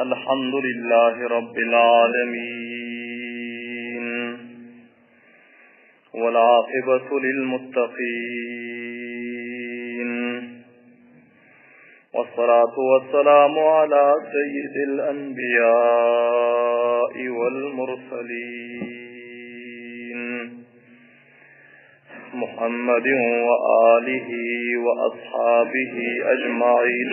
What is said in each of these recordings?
الحمد لله رب العالمين والعاقبة للمتقين والصلاة والسلام على سيد الأنبياء والمرسلين محمد وآله وأصحابه أجمعين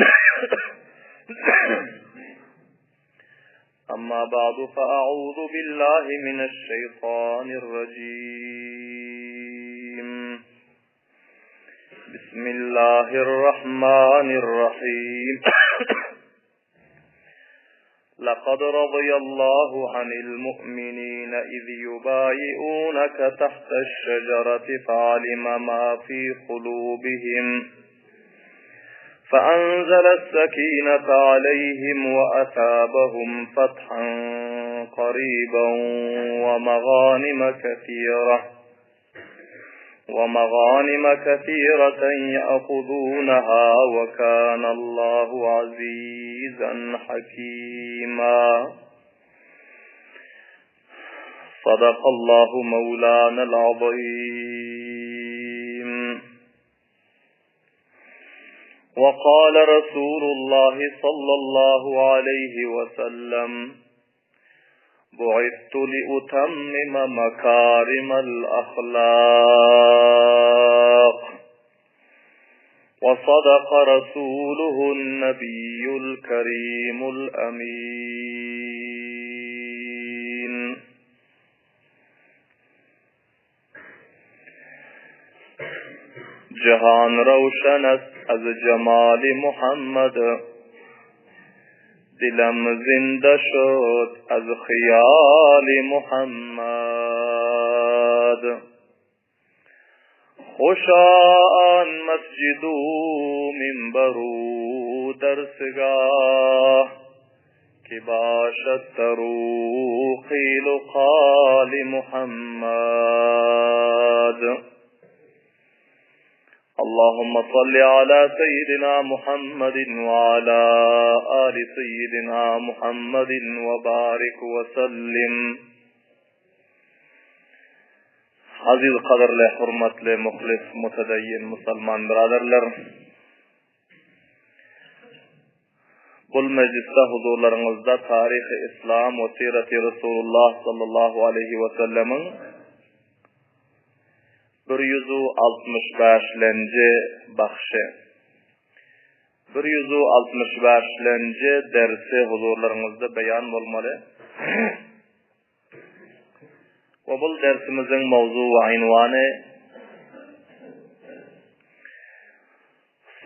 أما بعد فأعوذ بالله من الشيطان الرجيم بسم الله الرحمن الرحيم لقد رضي الله عن المؤمنين إذ يبايعونك تحت الشجرة فعلم ما في قلوبهم فأنزل السكينة عليهم وأثابهم فتحا قريبا ومغانم كثيرة يأخذونها وكان الله عزيزا حكيما صدق الله مولانا العظيم وقال رسول الله صلى الله عليه وسلم بعثت لأتمم مكارم الأخلاق وصدق رسوله النبي الكريم الأمين جهان روشن از جمال محمد دلم زنده شد از خیال محمد خوشا آن مسجد و منبر و درسگاه که باشد درو قیل و قال محمد اللهم صل على سيدنا محمد وعلى آل سيدنا محمد وبارك وسلم. عزیز قدر له حرمت له مخلص متدین مسلمان برادرlar, бұл мәжлісте huzurlarınızda tarih-i İslam ve siret-i Resulullah sallallahu aleyhi ve sellem'in 165-lenci baxşı, 165-lenci dersi huzurlarınızda beyan olmalı. Ve bu dersimizin mavzu ve unvanı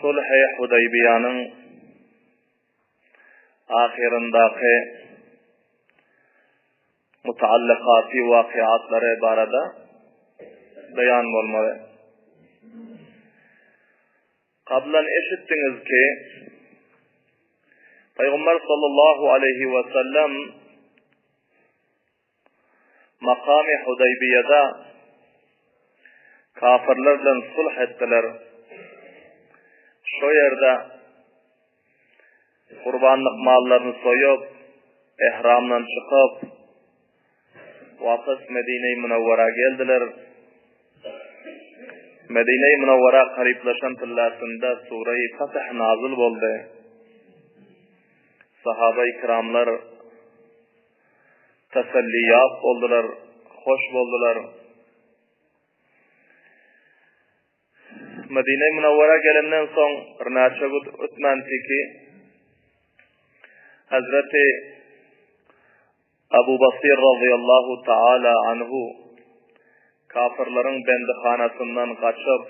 Sulh-i Hudeybiye'nin ahirindeki mutaallikati vakıatları barada beyan olmalı. Qablan eşittiniz ki Peygamber sallallahu aleyhi ve sellem makam-ı Hudeybiye'de kafirlerle sulh ettiler. Şu yerde kurbanlık mallarını soyup ihramdan çıkıp vakıf Medine-i Münevvera geldiler. Medine-i Münevvera qariblaşan tillasında Sure-i Fatih nazil oldu. Sahaba-i kiramlar tasalliyat oldular, hoş oldular. Medine-i Münevvera gelenden son bir neçe gün ötmenti ki Hazreti Abu Basir radıyallahu ta'ala anhu kafirlerin bendihanasından kaçıp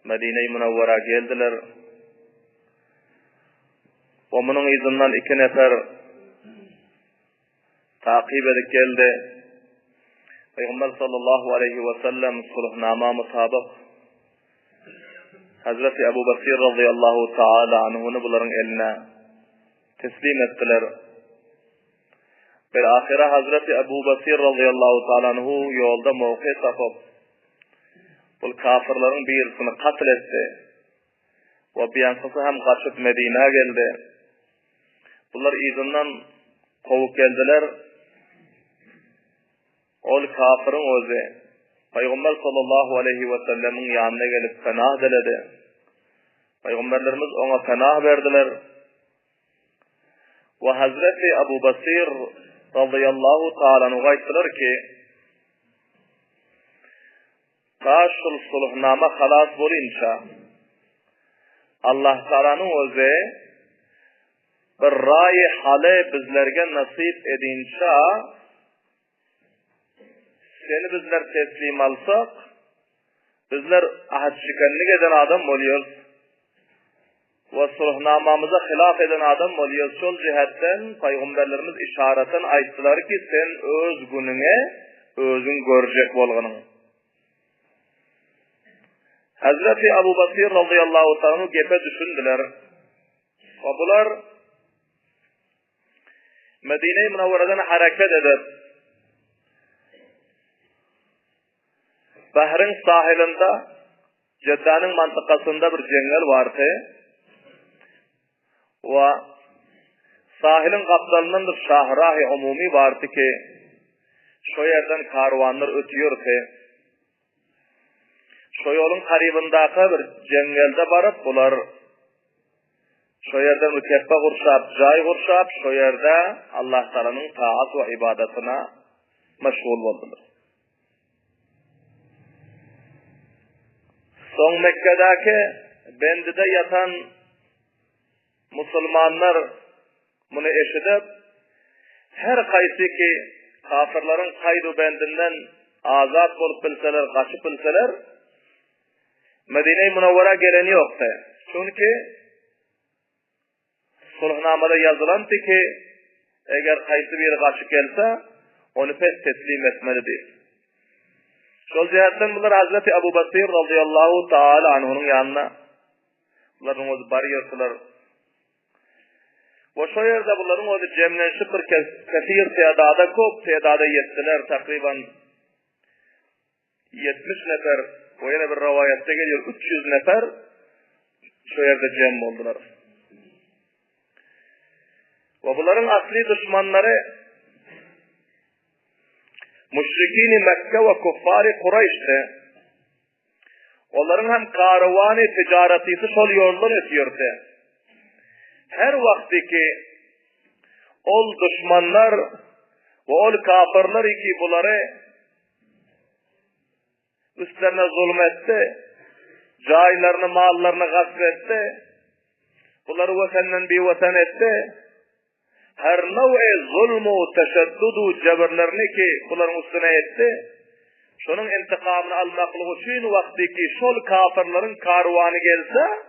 Medine-i Münevvera geldiler. Ve bunun izinden 2 nefer takip edip geldi. Peygamber sallallahu aleyhi ve sellem sulhnama mutabık Hazreti Abu Basir radıyallahu ta'ala anhu'nu bunların eline teslim ettiler. Bir ahire Hazreti Ebu Basir radıyallahu ta'ala anhu yolda mevki tapıp bu kafirlerin birisini katil etti. Ve bir yankısı hem kaçıp Medine'ye geldi. Bunlar izinden kovuk geldiler. Ol kafirin özü Peygamber sallallahu aleyhi ve sellemin yanına gelip pənah diledi. Peygamberlerimiz ona pənah verdiler. Ve Hazreti Ebu Basir radıyallahu ta'ala ayttılar ki taşul sulhnama halas bolinça Allah Teala'nın özü bir rayi hale bizlerge nasip edinça seni bizler teslim alsak bizler ahad şikenlik eden adam oluyoruz ve sulhnamamıza hilaf eden adam oluyoruz. Şol cihetten Peygamberlerimiz işareten ayttılar ki sen öz gününe özün görecek bolğanın. Hazreti Ebu Basir radıyallahu ta'ala gepe düşündüler. Ve bular Medine-i Münevvere'den hareket edip Bahrin sahilinde Cedda'nın mantıkasında bir cengel vardı. Ve sahilin kaptalının bir şahrah-ı umumi vardı ki şu yerden karvanlar ötüyordu. Şu yolun karibindaki bir cengelde barıp bular şu yerde mükeffe kurşap, cay kurşap, şu yerde Allah Teala'nın taat ve ibadetine meşgul oldular. Son Mekke'deki bendide yatan Müslümanlar bunu eşitip her kaysi ki kafirlerin kaydu bendinden azat olup bilseler, kaçıp bilseler Medine-i Münevvere geleni yoktu. Çünkü sulhnamada yazılandı ki eğer kaysi bir kaçıp gelse onu pes teslim etmelidir. Şol cihetten bunlar Hazreti Ebu Basir radıyallahu ta'ala anh'unun yanına bunların o bariyatlar ve şu yerde bunların o cemlenşip bir kesir teyadada kop teyadada yettiler takriben 70 nefer o yine bir rivayette geliyor 300 nefer şu yerde cem oldular. Ve bunların asli düşmanları Müşrikîn-i Mekke ve kuffar-ı Kureyş'te. Onların hem karvanı ticaretisi sol yoldan ötüyordu. Her vakti ki ol düşmanlar ve ol kafirler ki bunları üstlerine zulmetti, caylarını, mallarını gasp etti, bunları vatandan bir vatan etti. Her nev'e zulmu, teşeddudu, cebirlerini ki bunların üstüne etti. Şunun intikamını almaklığı için vakti ki şol kafirlerin karvanı gelse,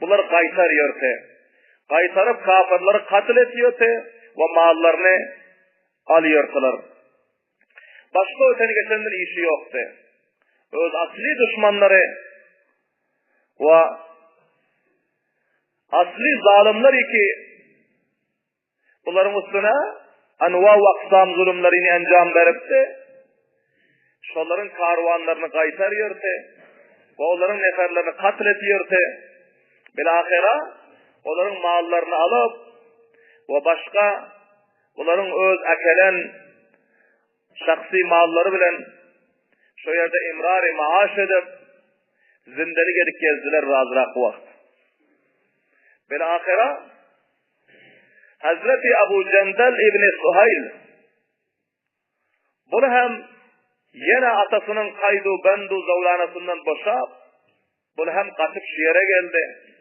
bunlar kaytarıyordu. Kaytarıp kafirleri katil ediyordu ve mallarını alıyordular. Başka öteni geçenlerin işi yoktu. Öz asli düşmanları ve asli zalimler ki bunların üstüne anva ve aksam zulümlerini encam veripti. Şolların karvanlarını kaytarıyordu. Ve onların neferlerini katil ediyordu. Bilahira onların mallarını alıp ve başka onların öz ekelen şahsi malları bilen şu yerde imrar-ı maaş edip zindelik edip gezdiler razırak vakit. Bilahira Hazreti Ebu Cendel İbni Suhayl bunu hem yine atasının kaydu bendu zavlanasından boşap bunu hem kaçıp şiire geldi.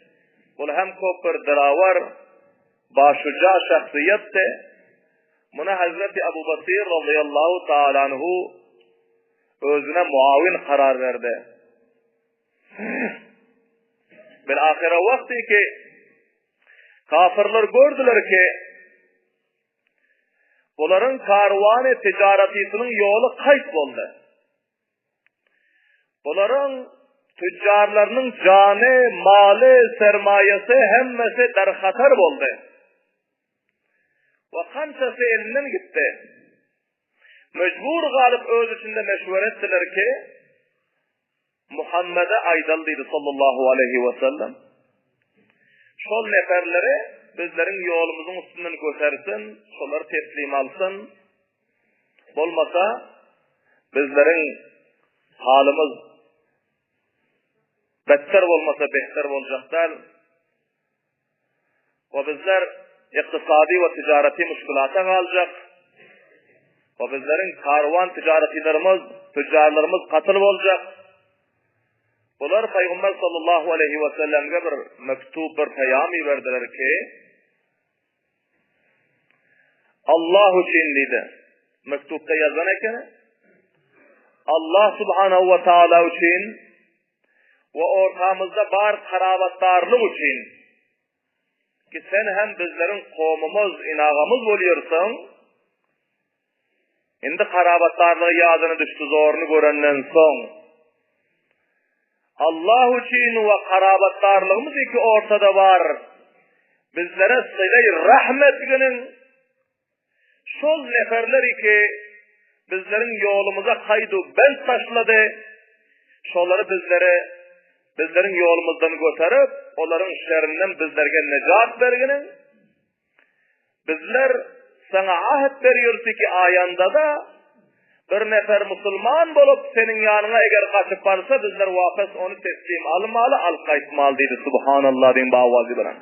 Bunu hem kopur diravar başuca şahsiyetti. Buna Hazreti Ebu Basir radıyallahu ta'ala anhu özüne muavin karar verdi. Bilahire vakti ki kafirler gördüler ki bunların karvanı ticaretisinin yolu kayboldu. Bunların tüccarlarının canı, malı, sermayesi hemmesi derhatar oldu. Ve kançası elinden gitti. Mecbur galip öz içinde meşvur ettiler ki Muhammed'e aydaldıydı sallallahu aleyhi ve sellem. Şol neferleri bizlerin yolumuzun üstünden göstersin, şoları teslim alsın. Olmasa bizlerin halimiz better olmasa behter olacaklar. Ve bizler iktisadi ve ticareti müşkülata kalacak. Ve bizlerin karvan tüccarlarımız katıl olacak. Bunlar Peygamber sallallahu aleyhi ve sellem'e bir mektup, bir peyami verdiler ki Allah için dedi. Mektupta yazan eken Allah subhanahu ve taala için ve ortamızda bar karabatlarlık için ki sen hem bizlerin kavmimiz, inağımız oluyorsun, şimdi karabatlarlığı yazını düştü zorunu görenden son Allah için ve karabatlarlığımız iki ortada var. Bizlere sıla-i rahmet günün şol neferler ki bizlerin yolumuza kaydı ben taşladı. Şolları bizlerin yolumuzdan götürüp onların şerrinden bizlerge necat berginin. Bizler sana ahit veriyoruz ki ayanda da bir nefer Müslüman bolup senin yanına eğer kaçıp varsa bizler vafız onu teslim almalı, al kaytmalı dedi. Subhanallah din bağvazı bilen.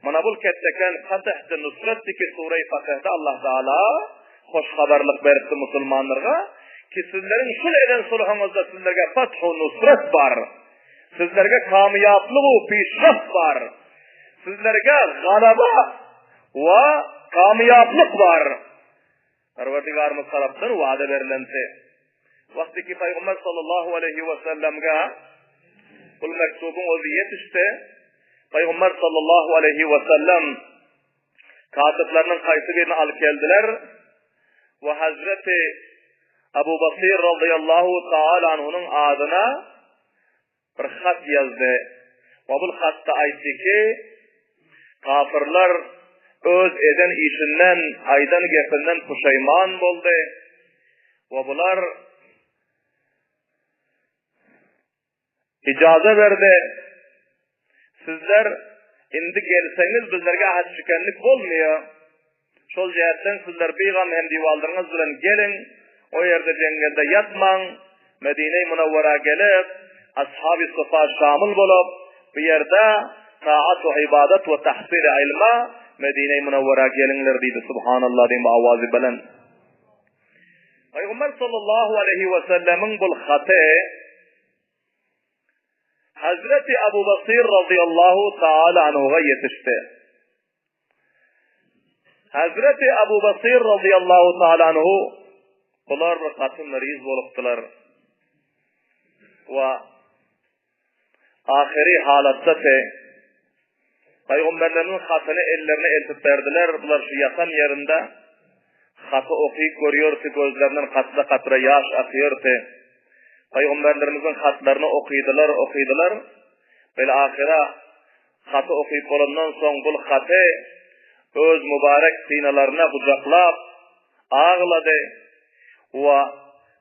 Mana bul ketteken Fatih'te Nusret'teki Sure-i Fatih'te Allah Teala hoş haberlik verdi Müslümanlara ki sizlerin şul eden sulhunuzda sizlerge Fatih-u Nusret var. Sizlerge kamiyaplığı pişraf var. Sizlerge galaba ve kamiyaplık var. Parvardigarımız tarafından vaade verilense. Vakti ki Peygamber sallallahu aleyhi ve sellem'e bu mektubun özü yetişti. Peygamber sallallahu aleyhi ve sellem katiplerinin kaysı birini alıp geldiler ve Hazreti Ebu Basir radıyallahu ta'ala anh'unun adına bir hat yazdı. Ve bu hatta aytti ki kafirler öz eden işinden, aydan gefinden puşayman oldu. Ve bunlar icazə verdi. Sizler indi gelseniz bizlerge ahad şükenlik olmuyor. Şol cihetten sizler biğam hem divaldırınız bilen gelin. O yerde cengelde yatman. Medine-i Munavvara gelip ashab-ı sıfa şamil bulup bir yerde taat ve ibadet ve tahsil ilma Medine-i Munavvara gelinler dedi. Subhanallah diyeyim avazı bilen. Peygamber sallallahu aleyhi ve sellemin bul hatı Hazreti Ebu Basir radıyallahu ta'ala anhu'a yetişti. Hazreti Ebu Basir radıyallahu ta'ala anhu bunlar bir katın meriz boluptular. Ve ahiri halatta Peygamberlerin hatını ellerine eltip verdiler. Bunlar şu yakan yerinde hatı okuyup görüyor ki gözlerinden katıra katıra yaş akıyor ki Peygamberlerimizin hatlarını okuydular. Böyle ahira hatı okuyup olandan sonra bu hatı öz mübarek sinalarına kucaklap ağladı. Ve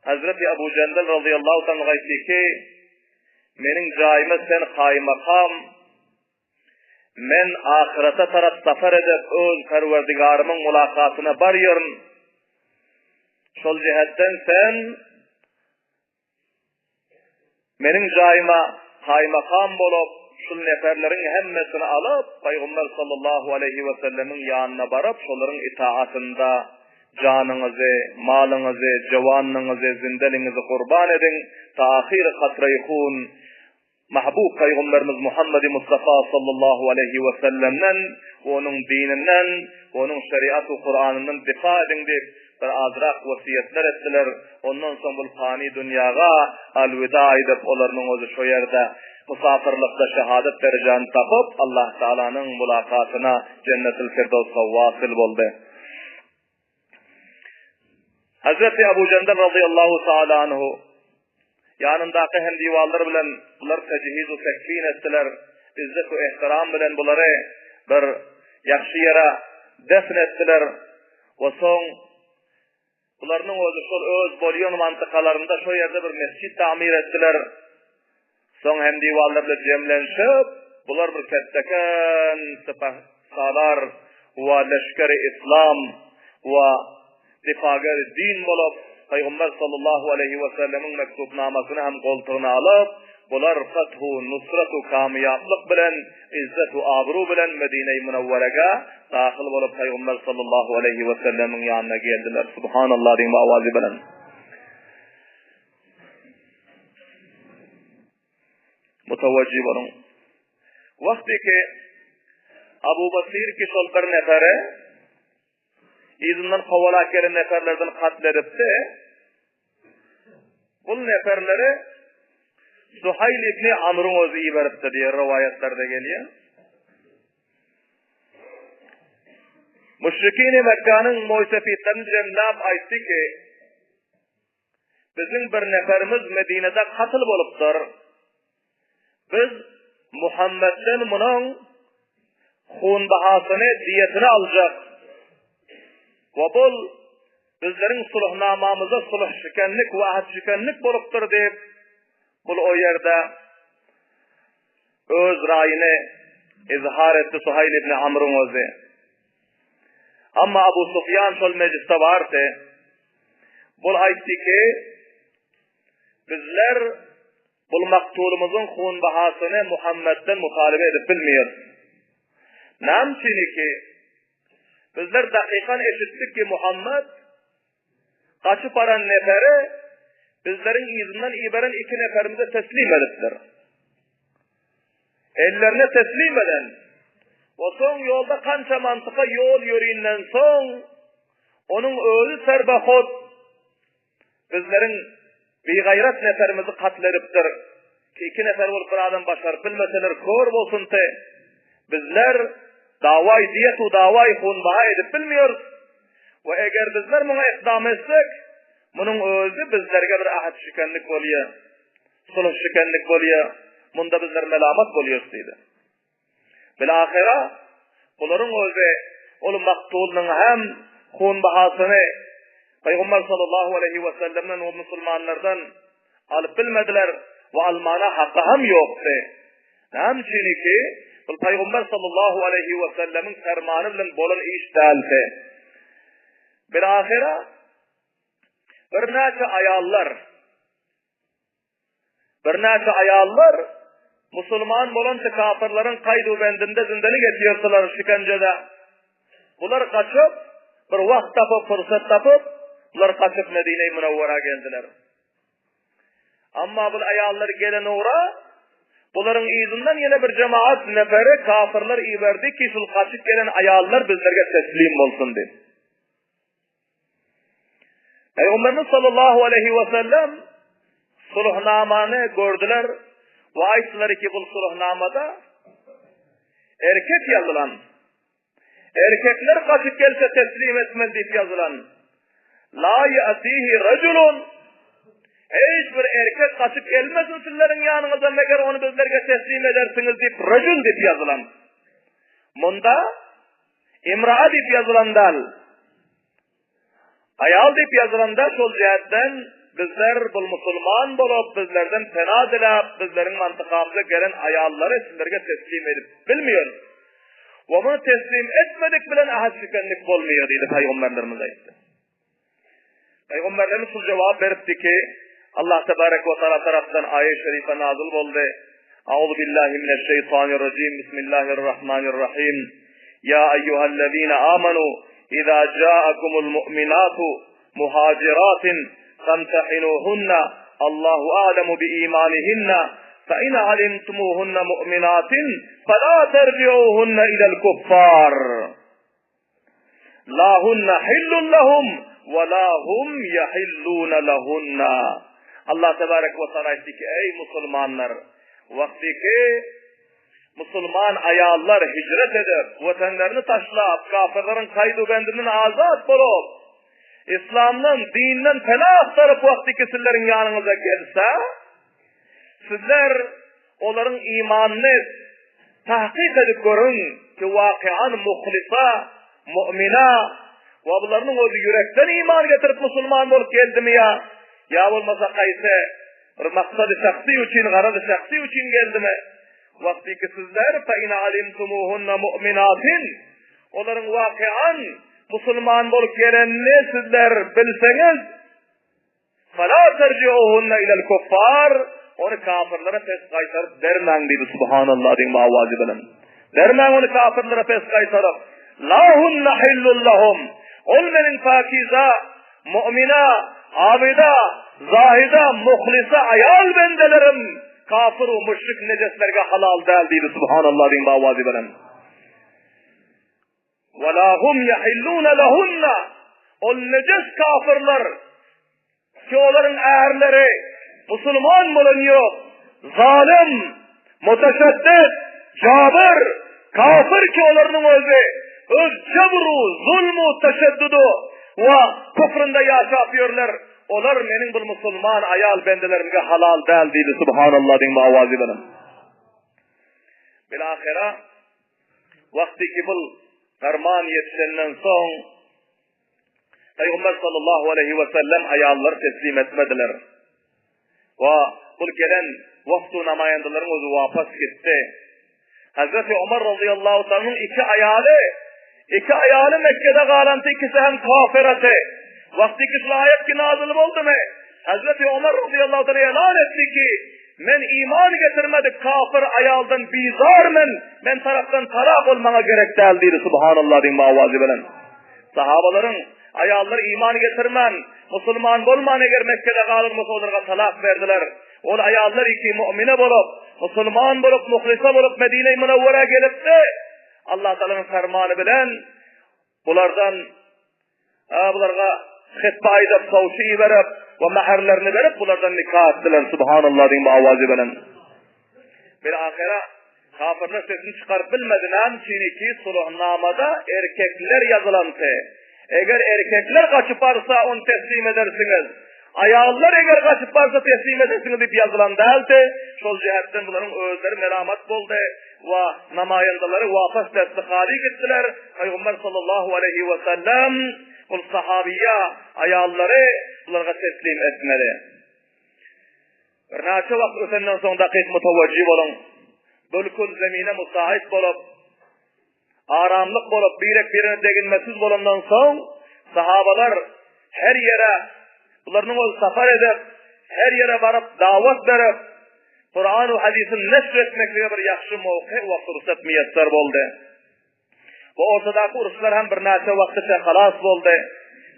Hazreti Ebu Cendel radıyallahu ta'ala gaysi ki menin caime sen kaymakam men ahirete taraf safar edip öz perverdigarımın mülakatına barıyorum. Şol cihetten sen menin caima kaymakam bolup şul neferlerin hemmesini alıp Peygamber sallallahu aleyhi ve sellemin yanına barıp şolların itaatında canınızı, malınızı, cevanınızı, zindelinizi kurban edin. Ta ahir katrayhun mahbub Peygamberimiz Muhammed Mustafa sallallahu aleyhi ve sellem'den onun dininden, onun şeriatı Kur'an'ından difa edin deyip bir azrak vasiyetler ettiler. Ondan sonra bu fani dünyaya alvida edip onların özü şu yerde musafirlikte şehadet dereceğini tapıp Allah Teala'nın mülakatına Cennet-ül Firdevs'e vasıl oldu. Hazreti Ebu Cendel radıyallahu ta'ala anhu yanındaki hem divallar bilen bunlar tecihiz-u tekfin ettiler. İzzet-u ihtiram bilen bunları bir yakşı yere defn ettiler. Ve son bunların öz bolyon mantıkalarında şu yerde bir mescid tamir ettiler. Son hem divallar bilen cemlenşip bunlar bir ketteken salar ve leşkeri İslam ve difagar din bolup Peygamber sallallahu aleyhi ve sellemin mektubnamasını hem koltuğuna alıp bular fethu, nusratu, kamiyatlık bilen, izzetu, abru bilen Medine-i Münevvere'ge dahil bolup Peygamber sallallahu aleyhi ve sellemin yanına geldiler. Subhanallah diyeyim avazi bilen. Mutavacci olun. Vakti ki Abu Basir ki şol bir nefere izinden kovalak gelen neferlerden katledipti. Bu neferleri Suhayl ibn Amr'un özü iberipti diye rivayetlerde geliyor. Müşrikîn-i Mekka'nın muysefitlerini cemlap aytti ki bizim bir neferimiz Medine'de katıl bolupdur. Biz Muhammed'den bunun hun bahasını, diyetini alacak. Ve bu bizlerin sulhnamamıza sulh şikenlik ve ahd şikenlik bolupdur deyip bu o yerde öz rayını izhar etti Suhayl ibn Amr'un özü. Ama Abu Sufyan şol mecliste vardı. Bu aytti ki bizler bu maktulumuzun hun bahasını Muhammed'den mutalebe edip bilmiyoruz. Namçini ki bizler dakikan eşittik ki Muhammed kaçıp aran neferi bizlerin izinden iberen iki neferimize teslim ediptir. Ellerine teslim eden ve son yolda kança mantıka yol yürüyünden son onun özü serbahot bizlerin bir gayret neferimizi katlediptir. Ki iki nefer olup bir adam başarıp bilmeseler kör olsun te bizler davay diyetu davay hunbaha edip bilmiyoruz. Ve eğer bizler buna ikdam etsek bunun özü bizlerge bir ahd şikenlik oluyor. Sulh şikenlik oluyor. Bunda bizler melamat oluyoruz deydi. Bilahira bunların özü olu maktulunun hem hunbahasını Peygamber sallallahu aleyhi ve sellem'den o Müslümanlardan alıp bilmediler ve almana hakkı hem yoktu. Namçini ki Peygamber sallallahu aleyhi ve sellem'in fermanı bilen bolan iş değildi. Bilahira bir neçe ayallar Müslüman bolan kafirlerin kaydu bendinde zindani geçiyorsalar şikencede. Bunlar kaçıp bir vakt tapıp fırsat tapıp bunlar kaçıp Medine-i Münevvere'ye geldiler. Ama bu ayallar gelen uğra bunların izinden yine bir cemaat neferi kafirler iberdi ki şu kaçıp gelen ayallar bizlerge teslim olsun dedi. Peygamberimiz sallallahu aleyhi ve sellem sulhnamanı gördüler ve ayetler ki bu sulhnamada erkek yazılan erkekler kaçıp gelse teslim etmez diye yazılan la ya'tihi raculun hiçbir erkek kaçıp gelmesin sizlerin yanınıza meğer onu bizlerge teslim edersiniz deyip racul deyip yazılan bunda imra'a deyip yazılandal ayal deyip yazılanda sol cihetten bizler bu Müslüman bolup bizlerden fena dilap bizlerin mantıkamıza gelen ayalları sizlerge teslim edip bilmiyoruz. Ve bunu teslim etmedik bilen ahad şikenlik olmuyor dedi Peygamberlerimiz ayette. Peygamberlerimiz şu cevap veripti ki Allah tebarek ve teala tarafından ayet-i şerife nazil oldu. Euzu billahi mineşşeytanirracim. Bismillahirrahmanirrahim. Ya eyyuhellezine amenu İza ca'akumul mu'minatu muhaciratin famtahinuhunna Allahu a'lemu bi imanihinna fa in alimtumuhunna mu'minatin fala terci'uhunna ila'l kuffar la hunna hillun lahum ve la hum yahillun lahunna. Allah tebarek ve teala etti ki ey Müslümanlar vakti ki Müslüman ayallar hicret edip, vatanlarını taşlap, kafirlerin kaydu bendinden azat bulup, İslam'dan, dininden fena aktarıp vakti ki sizlerin yanınıza gelse, sizler onların imanını tahkik edip görün ki vakian muhlisa, mu'mina ve bunların o yürekten iman getirip Müslüman olup geldi mi ya? Ya olmasa kayse bir maksadı şahsi için, garadı şahsi için geldi mi? Vakti ki sizler فَاِنَ عَلِمْتُمُوهُنَّ مُؤْمِنَاتٍ onların vakian Müslüman bolup gelenini sizler bilseniz فَلَا تَرْجِعُوهُنَّ اِلَى الْكُفَّارِ onu kafirlere pes kaytarıp dermen dedi subhanallah din mavazi bilen. Dermen onu kafirlere pes kaytarıp لَا هُنَّ حِلُّ اللَّهُمْ olmenin fakiza, mu'mina, abida, zahida, muhlisa ayal bendelerim kafir-u müşrik neceslerge halal değil dedi subhanallah din mavazi bilen. وَلَا هُمْ يَحِلُّونَ لَهُنَّ ol neces kafirler ki onların eğerleri Müslüman bulunuyor, zalim, muteşeddit, cabir, kafir ki onların öz cebru, zulmu, teşeddudu ve kufrunda yaşapıyorlar. Onlar benim bu Müslüman ayal bendelerimge halal değil dedi subhanallah din mavazi benim. Bilahira vakti ki bu ferman yetişenden son Peygamber sallallahu aleyhi ve sellem ayalları teslim etmediler. Ve bu gelen vaftu namayandaların özü vapas gitti. Hazreti Ömer radıyallahu ta'nın iki ayalı Mekke'de kalantı, ikisi hem kafirati. Vakti ki ayet ki nazil oldu mu? Hazreti Ömer radıyallahu ta'nı elan etti ki men iman getirmedik kafir ayaldan bizar men taraftan talak olmana gerek değil dedi subhanallah din mavazi bilen. Sahabaların ayallar iman getirmen, Müslüman olman eğer Mekke'de kalır onlara talak verdiler. O ayallar iki mu'mine bolup, Müslüman bolup, muhlisa bolup Medine-i Münevvere gelip de Allah Teala'nın fermanı bilen bularga hıtba edip savşi verip ve meherlerini verip bulardan nikah ettiler subhanallah din mavazi bilen. Bir ahire kafirler sesini çıkarıp bilmediler ki sulhnamada erkekler yazılantı. Eğer erkekler kaçıp varsa onu teslim edersiniz. Ayağlar eğer kaçıp varsa teslim edersiniz deyip yazılan değildi. Şol cihetten bunların özleri melamat oldu. Ve namayandaları vapas destekali gittiler. Peygamber sallallahu aleyhi ve sellem bu sahabiye ayağları bunlara teslim etmeli. Bir neçe vakit ötenden son dakik mutavacib olun. Bölkül zemine müsait bolup aramlık bolup birine deginmesiz bolundan son sahabalar her yere bunların ol safar edip her yere varıp davet verip Kur'an ve hadisin nesretmekle bir yaxşı mevki ve fırsat müyesser oldu. Bu ortadaki uruslar hem bir neçe vakti halas oldu.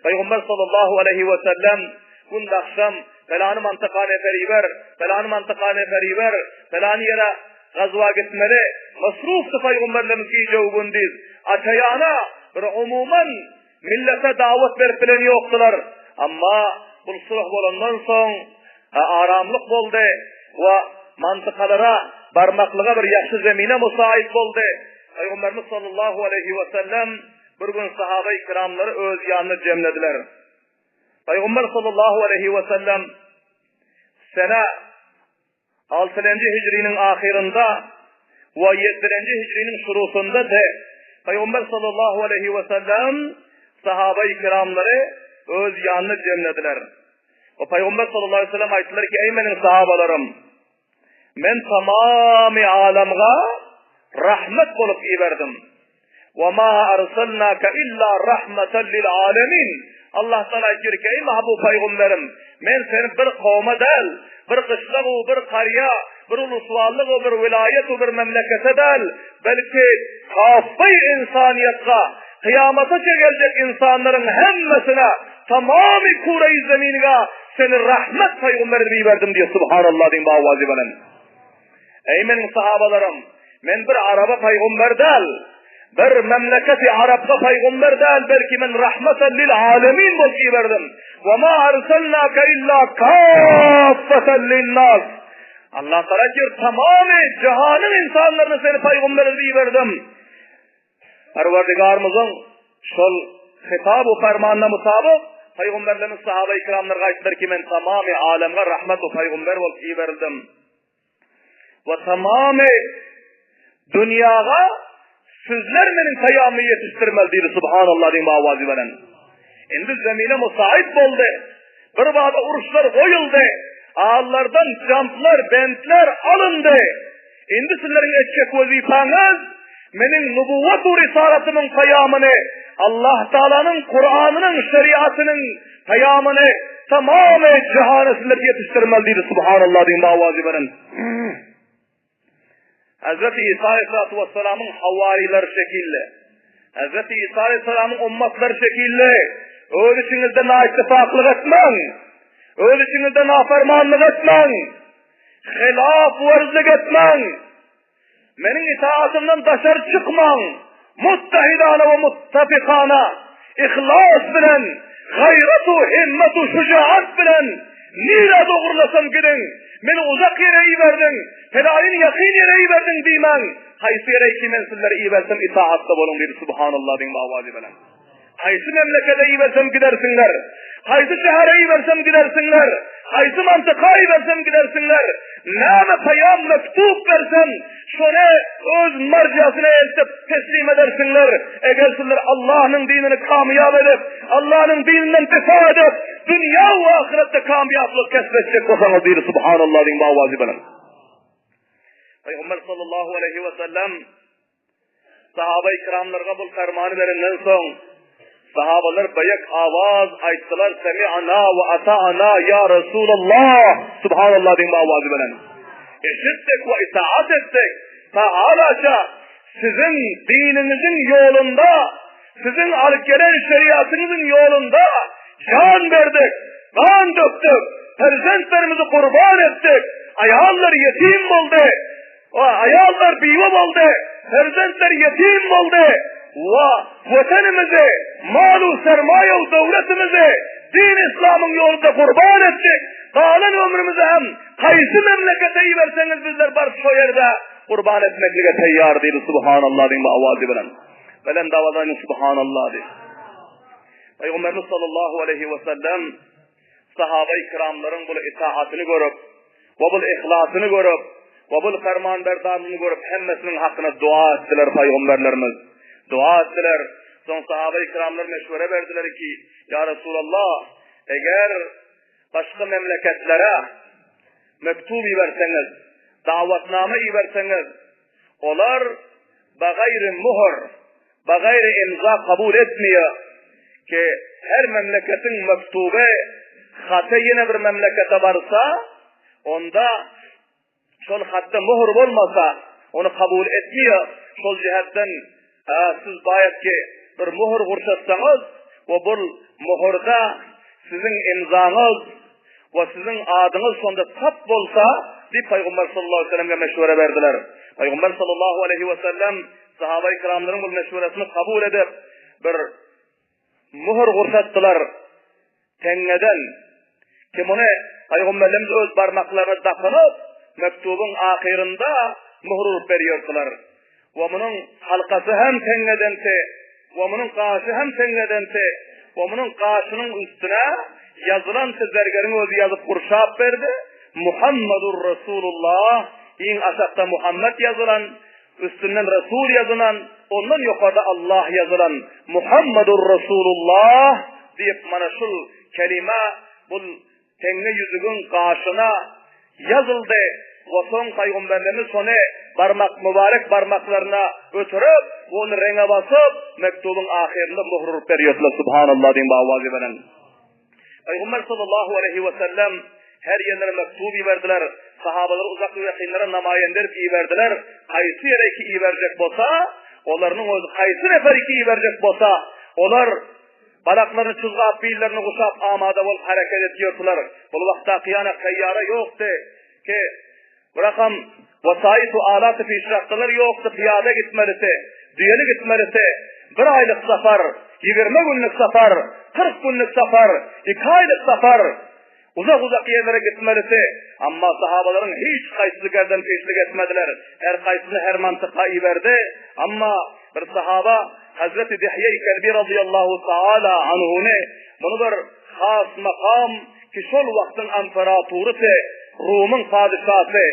Peygamber sallallahu aleyhi ve sellem bunda akşam falanı mantıka neferi ver, falanı mantıka neferi ver, falanı yere gazva gitmeli. Masruftu Peygamberlerimiz ki cevabındiz. Açayana bir umuman millete davet verip bilen yoktular. Ama bu sulh bolandan son aramlık oldu ve mantıkalara barmaklığa bir yaxşı zemine müsait oldu. Peygamberimiz sallallahu aleyhi ve sellem bir gün sahabe-i kiramları öz yanına cemlediler. Peygamber sallallahu aleyhi ve sellem sene 6. Hicri'nin ahirinde ve 7. Hicri'nin şurusunda de Peygamber sallallahu aleyhi ve sellem sahabe-i kiramları öz yanına cemlediler. O Peygamber sallallahu aleyhi ve sellem ayettiler ki ey benim sahabalarım men tamamı alemga rahmet bolup iverdim. وَمَا أَرْسَلْنَاكَ إِلَّا رَحْمَةً لِلْعَالَمِينَ Allah Teala diyor ki ey mahbub peygamberim men seni bir kavme değil, bir kışlık, bir karya, bir ulusvallık, bir vilayet, bir memlekete değil, belki kafayı insaniyetine, kıyamata gelecek insanların hemmesine, tamamı kure-i zeminine seni rahmet peygamberini verdim diyor subhanallah din bağvazi benim. Ey benim sahabalarım, men bir araba peygamber değil, bir memleketi Arap'a peygamber değil, belki men rahmeten lil alemin bolki verdim. Ve ma arsalnaka illa kaffeten linnas. Allah Teala diyor tamamı cihanın insanlarını seni peygamberliği verdim. Perverdigarımızın şol hitab-ı fermanına mutabık peygamberlerimiz sahabe-i kiramlarına ayetler ki men tamamı alemge rahmet-u peygamber bolki verdim. Ve tamamı dünyaya sizler benim kıyamı yetiştirmel diyor subhanallah din mavazi veren. Şimdi zemine müsait oldu. Bir bağda uruşlar koyuldu. Ağlardan camplar, bentler alındı. indi sizlerin etçek vazifanız menin nubuvvet risalatımın kıyamını, Allah Teala'nın Kur'an'ının şeriatının kıyamını tamamen cihana sizler yetiştirmeliydi. Subhanallah diyeyim avazi verin. Hazreti İsa Aleyhisselatü Vesselam'ın havariler şekilde, Hazreti İsa Aleyhisselam'ın ummatlar şekilde, öyle içinizde naittifaklık etmen, öyle içinizde nafermanlık etmen, hilaf varzlık etmen, menin itaatımdan dışarı çıkman, muttahidana ve muttafikana, ihlas bilen, gayratu, himmetu, şucaat bilen, nira doğrulasam gidin, beni uzak yere iyi verdin, helalin yakın yere iyi verdin diymen, haysi yere iki mensiller iyi versem itaatta bulun bir subhanallah din avazi bilen. Haysi memlekete iyi versem gidersinler, haysi şehre iyi versem gidersinler, haysi mantıka iyi versem gidersinler, nâme peyam mektup versem, şöyle öz marcasına eltip teslim edersinler. Eğer sizler Allah'ın dinini kamyab edip, Allah'ın dininden defa edip, dünya ve ahirette kamyablık kesbedecek olsanız değil, subhanallah din avazi bilen. Peygamber sallallahu aleyhi ve sellem sahabe-i kiramlarga bu fermanı verinden son sahabalar bayak avaz ayttılar, semi'ana ve ata'ana ya Resulallah, subhanallah din avazı bilen. İşittik ve itaat ettik. Teâlâca sizin dininizin yolunda, sizin alıp gelen şeriatınızın yolunda can verdik, kan döktük, perzentlerimizi kurban ettik, ayağlar yetim oldu, ayağlar bivam oldu, perzentler yetim oldu, vatanımızı, malu sermaye devletimizi din İslam'ın yolunda kurban ettik. Kalan ömrümüzü hem kaysı memlekete iyi verseniz bizler bar şu yerde kurban etmekliğe teyyar değil. Subhanallah deyin avazi bilen. Belen davazayın subhanallah deyin. Peygamberimiz sallallahu aleyhi ve sellem sahabe-i kiramların bu itaatini görüp ve bu ihlasını görüp ve bu fermanberdarlığını görüp hemmesinin hakkına dua ettiler peygamberlerimiz. Dua ettiler. Son sahabe-i kiramlar meşvere verdiler ki ya Resulallah eğer başka memleketlere mektup verseniz, davetname verseniz, onlar bagayri muhr, bagayri imza kabul etmiyor ki her memleketin mektubu hatta yine bir memlekete varsa onda şol hatta muhr olmasa onu kabul etmiyor. Şol cihetten siz bayat ki bir muhr kurşatsanız ve bu muhrda sizin imzanız ve sizin adınız sonunda tap bolsa bir Peygamber sallallahu aleyhi ve sellem'e meşvere verdiler. Peygamber sallallahu aleyhi ve sellem sahabe-i kiramların bu meşveresini kabul edip bir muhr kurşattılar tengeden. Kim onu Peygamberimiz öz parmaklarına takınıp mektubun ahirinde muhr veriyordular. Ve bunun halkası hem tengedense ve bunun qaşı hem tengedense ve bunun qaşının üstüne yazılan sözlergerin özü yazıp kurşap verdi. Muhammedur Resulullah, in aşağıda Muhammed yazılan, üstünden Resul yazılan, ondan yukarıda Allah yazılan Muhammedur Resulullah deyip bana şu kelime bu tenge yüzüğün qaşına yazıldı. Ve son peygamberlerimiz sonu mübarek parmaklarına ötürüp onu renge basıp mektubun ahirinde muhr veriyorlar. Subhanallah deyin avazi veren. Peygamber sallallahu aleyhi ve sellem her yerlere mektubu verdiler. Sahabaları uzak ve yakınlara namayender iyi verdiler. Kaysı yere ki iyi verecek bolsa, onların özü kaysı nefer ki iyi verecek bolsa, onlar balaklarını çizgap, billerini kuşap amada ol hareket ediyorlar. Bu vakta kıyanak seyyara yoktu ki bırakam vasayet-u alat-ı fişraktalar yoktu, piyade gitmelisi, düğeli gitmelisi, bir aylık safar, 20 günlük safar, 40 günlük safar, 2 aylık safar, uzak yerlere gitmelisi. Ama sahabaların hiç kaysızlık erden peşlik etmediler. Her kaysızlığı her mantıkayı verdi. Ama bir sahaba Hazreti Dihye-i Kelbi radıyallahu ta'ala anhune bunu bir khas makam ki şol vaktin emperaturu te Rum'un padişahı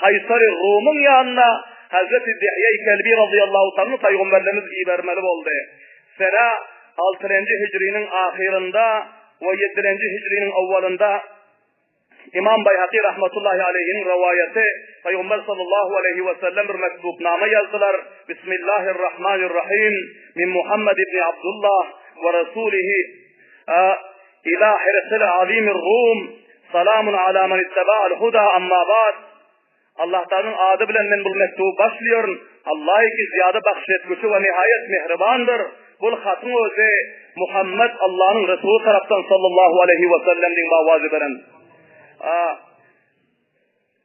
Kayseri Rum'un yanına Hazreti Dihye-i Kelbi radıyallahu ta'ala peygamberlerimiz iyi vermeli oldu. Sene 6. Hicri'nin ahirinde ve 7. Hicri'nin avvalında İmam Bayhaqi rahmetullahi aleyhinin rivayeti, Peygamber sallallahu aleyhi ve sellem bir mektubname yazdılar. Bismillahirrahmanirrahim. Min Muhammed ibn Abdullah ve Resulihi ila Hirsel alimir Rum. Salamun ala men ittaba'al huda amma ba'd. Allah Teala'nın adı bilen men bu mektubu başlıyorum. Allah ki ziyade bahşetgüçü ve nihayet mehribandır. Bu hatın özü Muhammed Allah'ın Resulü taraftan sallallahu aleyhi ve sellem'in mavazı veren.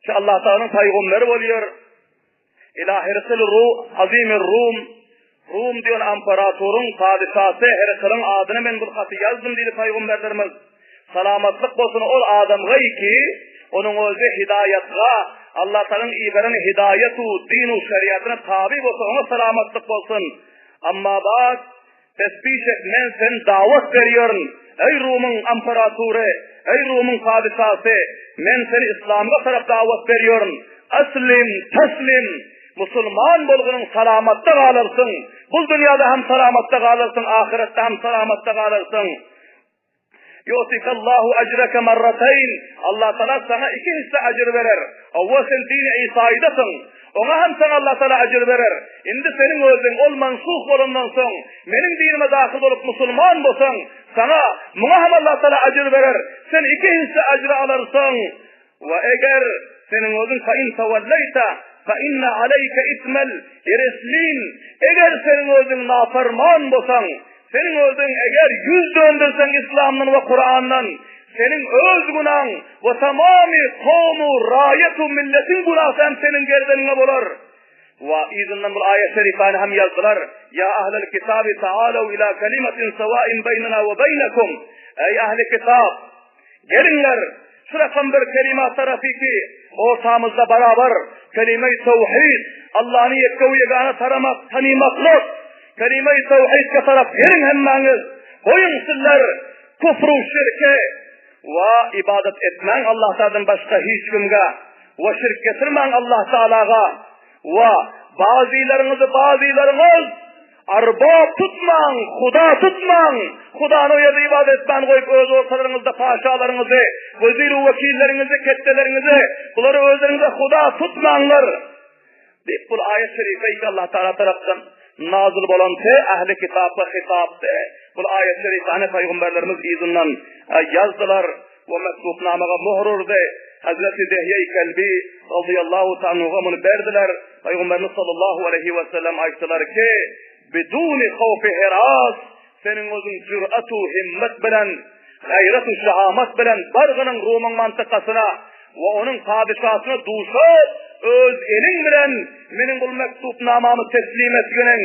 Ki Allah Teala'nın peygamberi oluyor. İlâ Hirsil Azimir Rum. Rum diyor imparatorun padişahı Hirsil'in adını men bu hatı yazdım dedi peygamberlerimiz. Salamatlık olsun ol adamga ki onun özü hidayetga Allah Teala'nın ibaren hidayetu dinu şeriatına tabi olsun ona salamatlık olsun. Amma bak tesbih men sen davet veriyorum. Ey Rum'un imparatoru, ey Rum'un padişahı, men seni İslam'a taraf davet veriyorum. Aslim, teslim, Müslüman bolgunun salamatta kalırsın. Bu dünyada hem salamatta kalırsın, ahirette hem salamatta kalırsın. Yu'tikallahu ecreke marratayn. Allah Teala sana iki hisse ecir verir. Avva sen din-i İsa'ydasın. Ona hem sana Allah Teala ecir verir. Indi senin özün ol mansuh bolundan soň menin dinime dahil olup Müslüman bolsan, sana muňa hem Allah Teala ecir verir. Sen iki hisse ecri alarsın. Ve eğer senin özün fa in tawallayta fa inna aleyke ismel ireslin. Eğer senin özün nafarman bolsan, senin özün eğer yüz döndürsen İslam'dan ve Kur'an'dan, senin öz günahın ve tamamı kavmu, rayetu, milletin günahı hem senin gerdenine bolar. Ve izinden bu ayet-i şerifani hem yazdılar. Ya ahlel kitabı ta'alav ila kelimetin sevâin beynina ve beynekum. Ey ahli kitap, gelinler, şurakan bir kelime tarafı ki, ortamızda beraber kelime-i tevhid, Allah'ın yekkev yegâne tanımaklık, kelime-i tevhid taraf gelin hemmeniz, koyun sizler, kufru şirke, ve ibadet etmen Allah Teala'dan başka hiç kimge, ve şirk getirmen Allah Teala'ga, ve bazılarınız arbab tutman, Huda tutman, Huda'nın yedi ibadet etmen koyup öz ortalarınızda paşalarınızı, vezir-i vekillerinizi, kettelerinizi, bunları özlerinize Huda tutmanlar. Bu ayet-i şerife Allah Teala tarafından nazil bolan ehli kitap ve hitap de. Bu ayet-i şerifane peygamberlerimiz izinden yazdılar ve mektupnamega muhrur de. Hazreti Dihye-i Kelbi radıyallahu ta'ala bunu verdiler. Peygamberimiz sallallahu aleyhi ve sellem ayettiler ki biduni havfi hiras senin özün cür'atu himmet bilen gayratu şahamat bilen bargının Rum'un mantıkasına ve onun padişahına duşup öz elin bilen menin bu mektupnamamı teslim etginin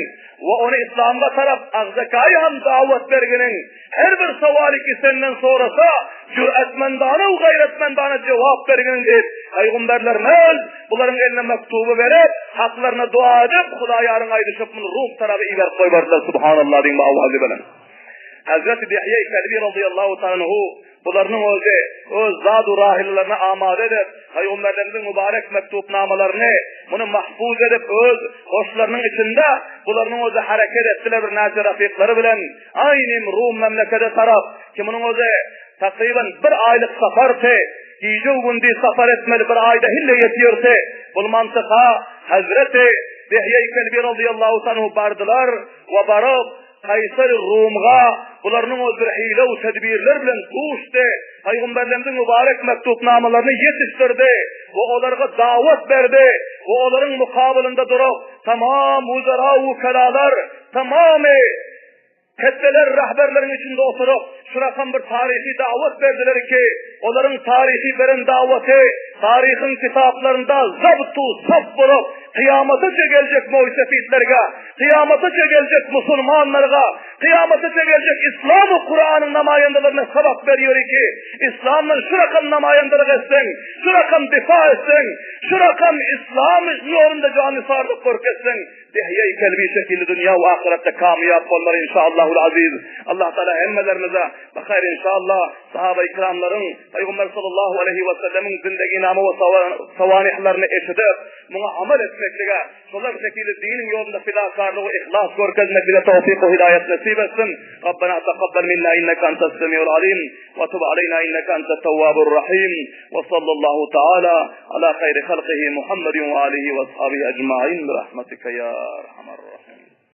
ve onu İslam'a taraf ağzakayı hem davet verginin her bir savali ki senden sonrasa cüretmendana ve gayretmendana cevap verginin deyip peygamberlerimiz bunların eline mektubu verip haklarına dua edip Hudayarın aydışıp bunu Rum tarafı iler koybardılar. Subhanallah diyeyim ve Allah'ı bilen. Hazreti Dihye-i Kelbi radıyallahu ta'ala bunların öz zat-ı rahillerine amade edip peygamberlerimizin mübarek mektupnamalarını bunu mahfuz edip öz hoşlarının içinde bunların özü hareket ettiler bir nazi rafikleri bilen aynı Rum memlekede taraf ki bunun özü takriben bir aylık safartı iyice gündüz safar etmeli bir ayda hille yetiyorsa bu mantıka Hazreti Dihye-i Kelbi radıyallahu ta'ala bardılar ve barıp Kayseri Rum'a bunların o bir hile ve tedbirler bilen tuştu. Peygamberlerimizin mübarek mektupnamalarını yetiştirdi. Ve onlara davet verdi. Ve onların mukabilinde durup tamam uzara ukalalar, tamamı ketteler rahberlerin içinde oturup şurakan bir tarihi davet verdiler ki onların tarihi veren daveti tarihin kitaplarında zabtu saf bulup kıyamata gelecek mucizefitlerge, kıyamata gelecek Müslümanlarga, kıyamata gelecek İslam-ı Kur'an'ın namayendelerine sebep veriyor ki İslam'ın şurakan namayendelik etsin, şurakan difa etsin, şurakan İslam yolunda canı sardık kork etsin. Dihye-i Kelbi şekilli dünya ve ahirette kamiyap olmalı inşallahul aziz. Allah Teala emmelerimize bakayır inşallah sahabe-i kiramların Peygamber sallallahu aleyhi ve sellemin zindegi namı ve savanihlerini eşitip buna amel etsin etmeklige, şolar şekilde dinin yolunda fidakarlığı, ihlas görkezmeklige tevfik ve hidayet nasip etsin. Rabbena taqabbal minna innaka entas semiul alim ve tub aleyna innaka entet tevvabur rahim. Ve sallallahu taala ala hayri halqihi Muhammedin ve alihi ve ashabihi ecmaîn bi rahmetike ya erhamer rahim.